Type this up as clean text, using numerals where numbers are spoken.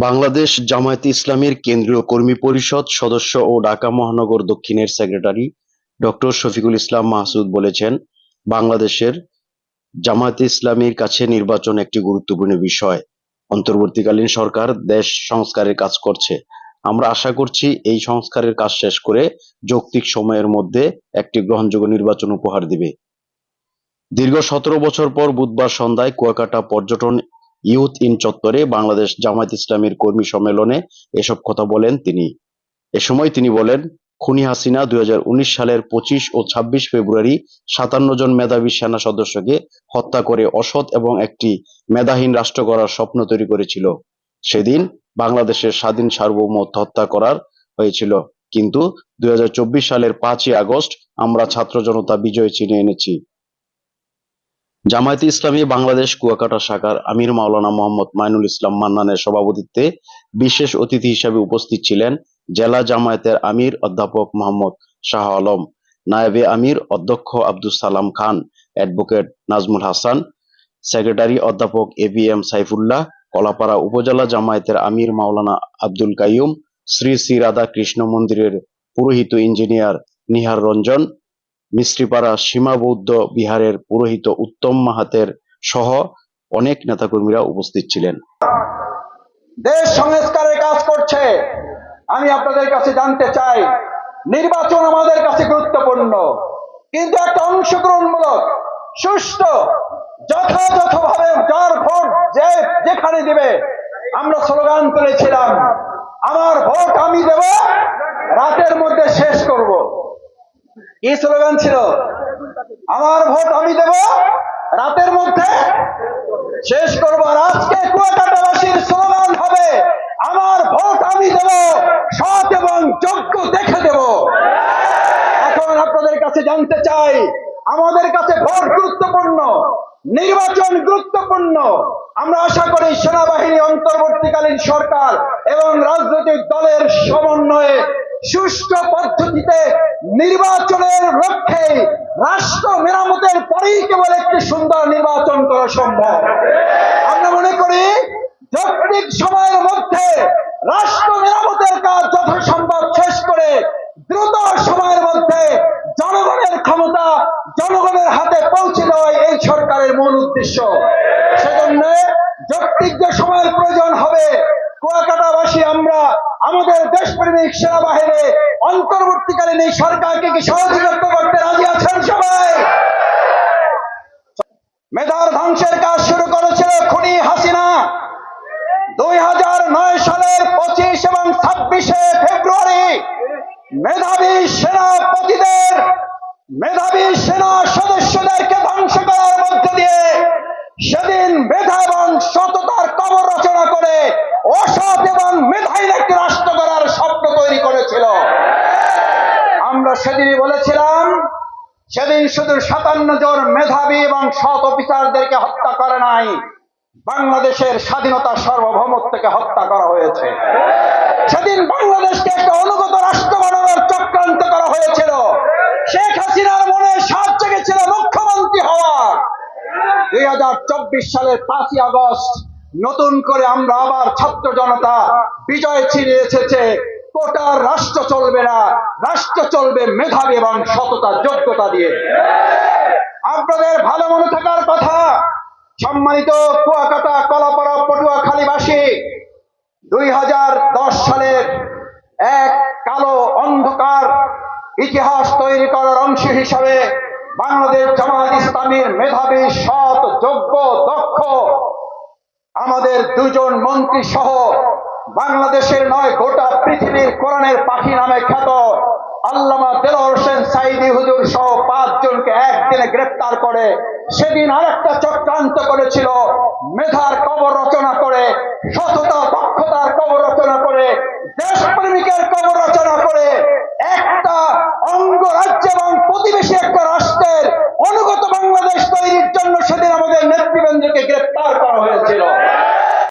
বাংলাদেশ জামায়াতে ইসলামীর কেন্দ্রীয় কর্মী পরিষদ সদস্য ও ঢাকা মহানগর দক্ষিণের সেক্রেটারি ডক্টর শফিকুল ইসলাম মাহসুদ বলেছেন, বাংলাদেশের জামায়াতে ইসলামীর কাছে নির্বাচন একটি গুরুত্বপূর্ণ বিষয়। অন্তর্বর্তীকালীন সরকার দেশ সংস্কারের কাজ করছে। আমরা আশা করছি এই সংস্কারের কাজ শেষ করে যৌক্তিক সময়ের মধ্যে একটি গ্রহণযোগ্য নির্বাচন উপহার দিবে। দীর্ঘ ১৭ বছর পর বুধবার সন্ধ্যায় কুয়াকাটা পর্যটন ইউথ ইন চত্বরে বাংলাদেশ জামায়াত ইসলামীর কর্মী সম্মেলনে এসব কথা বলেন তিনি। এ সময় তিনি বলেন, খুনি হাসিনা ২০১৯ সালের ২৫ ও ২৬ ফেব্রুয়ারি ৫৭ জন মেধাবী সেনা সদস্যকে হত্যা করে অসৎ এবং একটি মেধাহীন রাষ্ট্র গড়ার স্বপ্ন তৈরি করেছিল। সেদিন বাংলাদেশের স্বাধীন সার্বভৌমত্ব হত্যা করার হয়েছিল, কিন্তু ২০২৪ সালের ৫ই আগস্ট আমরা ছাত্র জনতা বিজয় ছিনিয়ে এনেছি। জামায়াতে ইসলামী বাংলাদেশ কুয়াকাটা শাখার আমির মাওলানা মোহাম্মদ মাইনুল ইসলাম মান্নানের সভাপতিত্বে বিশেষ অতিথি হিসেবে উপস্থিত ছিলেন জেলা জামায়াতের আমির অধ্যাপক মোহাম্মদ শাহ আলম, নায়েবে আমির অধ্যক্ষ আব্দুস সালাম খান, অ্যাডভোকেট নাজমুল হাসান, সেক্রেটারি অধ্যাপক এবিএম সাইফুল্লাহ, কলাপাড়া উপজেলা জামায়াতের আমির মাওলানা আব্দুল কাইয়ুম, শ্রী শ্রী রাধা কৃষ্ণ মন্দিরের পুরোহিত ইঞ্জিনিয়ার নিহার রঞ্জন, মিস্ত্রিপাড়া সীমা বৌদ্ধ বিহারের পুরোহিত উত্তম মাহাতের সহ অনেক নেতাকর্মীরা উপস্থিত ছিলেন। দেশ সংস্কারের কাজ করছে। আমি আপনাদের কাছে জানতে চাই, নির্বাচন আমাদের কাছে গুরুত্বপূর্ণ, কিন্তু একটা অংশগ্রহণমূলক, সুষ্ঠু, যথাযথভাবে যার ভোট যে যেখানে দিবে। আমরা স্লোগান তুলেছিলাম, আমার ভোট আমি দেব, রাতের মধ্যে শেষ করব। কি স্লোগান ছিল? আমার ভোট আমি দেব, রাতের মধ্যে শেষ করব। আর আজকে কুয়াকাটাবাসীর স্লোগান হবে, আমার ভোট আমি দেব, সৎ এবং যোগ্য দেখে দেব। এখন আপনাদের কাছে জানতে চাই, আমাদের কাছে ভোট গুরুত্বপূর্ণ, নির্বাচন গুরুত্বপূর্ণ। আমরা আশা করি সেনাবাহিনী, অন্তর্বর্তীকালীন সরকার এবং রাজনৈতিক দলের সমন্বয়ে সুষ্ঠু পদ্ধতিতে নির্বাচনের লক্ষ্যে রাষ্ট্র মেরামতের পরেই কেবল একটি সুন্দর নির্বাচন করা সম্ভব। আমরা মনে করি যৌক্তিক সময়ের মধ্যে রাষ্ট্র মেরামতের কাজ যথাসম্ভব শেষ করে দ্রুত সময়ের মধ্যে জনগণের ক্ষমতা জনগণের হাতে পৌঁছে দেওয়াই এই সরকারের মূল উদ্দেশ্য। সেজন্য যৌক্তিক যে সময়ের প্রয়োজন হবে, কুয়াকাটাবাসী আমরা আমাদের দেশপ্রেমিক সেনাবাহিনী অন্তর্বর্তীকালীন এই সরকারকে কি সহযোগিতা করতে রাজি আছেন সবাই? মেধার ধ্বংসের কাজ শুরু করেছিল খুনি হাসিনা। ২০০৯ সালের ২৫ এবং ২৬শে ফেব্রুয়ারি মেধাবী সেনাপতিদের, মেধাবী সেনা সদস্যদেরকে ধ্বংস করার মধ্য দিয়ে সেদিন মেধা এবং সততার কবর রচনা করে অসৎ এবং মেধাহীন একটি রাষ্ট্র গড়ার স্বপ্ন তৈরি করেছিল। আমরা সেদিনই বলেছিলাম, সেদিন শুধু ৫৭ জন মেধাবী এবং সৎ অফিসারদেরকে হত্যা করে নাই, বাংলাদেশের স্বাধীনতা সার্বভৌমত্বকে হত্যা করা হয়েছে। সেদিন বাংলাদেশকে একটা অনুগত রাষ্ট্র বানানোর চক্রান্ত করা হয়েছিল। শেখ হাসিনার মনে সাত জেগেছিল মুখ্যমন্ত্রী হওয়ার। ২০২৪ সালের ৫ই আগস্ট নতুন করে আমরা আবার ছাত্র জনতা বিজয় ছিনিয়ে এসেছে। কোটার রাষ্ট্র চলবে না, রাষ্ট্র চলবে মেধাবী এবং সততা যোগ্যতা দিয়ে। আপনাদের ভালো মনে থাকার কথা, সম্মানিত কুয়াকাটা, কলাপাড়া, পটুয়াখালীবাসী, ২০১০ সালের এক কালো অন্ধকার ইতিহাস তৈরি করার অংশ হিসাবে বাংলাদেশ জামায়াত ইসলামীর মেধাবী, সৎ, যোগ্য, দক্ষ আমাদের ২ জন মন্ত্রী সহ বাংলাদেশের নয় গোটা পৃথিবীর কোরআনের পাখি নামে খ্যাত আল্লামা দেলোয়ার হোসেন সাঈদী হুজুর সহ ৫ জনকে একদিনে গ্রেফতার করে সেদিন আরেকটা চক্রান্ত করেছিল, মেধার কবর রচনা করে শত